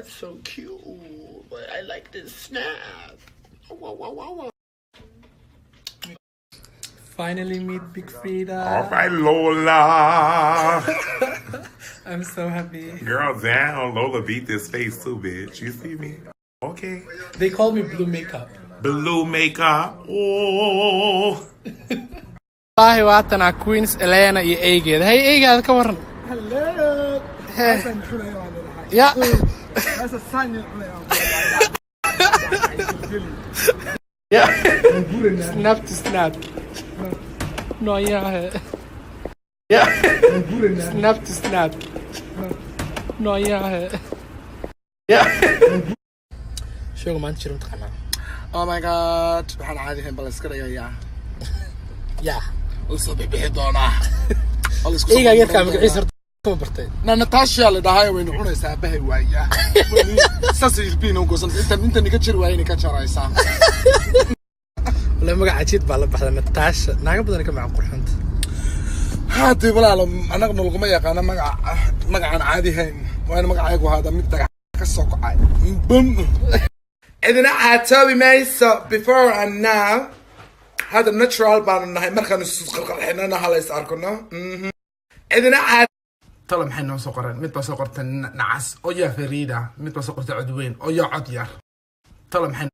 that's so cute. But I like this snap. Wow, wow, wow, wow. Finally meet Big Frida. All right, Lola. I'm so happy. Girl, down. Lola beat this face too, bitch. You see me? Okay. They call me Blue Makeup. Blue makeup. Oh. Wallahi waatana Queens Elena iyo eygeeda. Hey eygeeda ka waran. Hello. Yeah. That's a sign. Yeah. Snap to snap. No, yeah. Yeah. Snap to snap. No, yeah. Yeah. Show man shirum taqana. Oh my god. waxaan caadi ahayn bal iska dhigayaa. Yeah. Usoo bixi doonaa. Eyga yarka magaciisa kuma bartay. Natasha la dhahay way cunaysaa bahay waaya. Sasa yirbiin oo go'san inta niga jir waayay ka jaraysaa. Wala magaca jid baa la baxday Natasha. Naaga badan ka macaan qurxanta. Haddii walaalo anagna laguma yaqaan magacan caadi ahayn. Waa magacaygu hada mid daga ka soo kacay. Bum. Idina aatoobi mayso before and now. هذا natural بان نهاي مركان السوق إحنا نهاليس أركنا. إذا نعاد طلع محنا سكران مت بسكرت نعس أو يا فريدة مت بسكرت عدوين أو يا عطير طلع محنا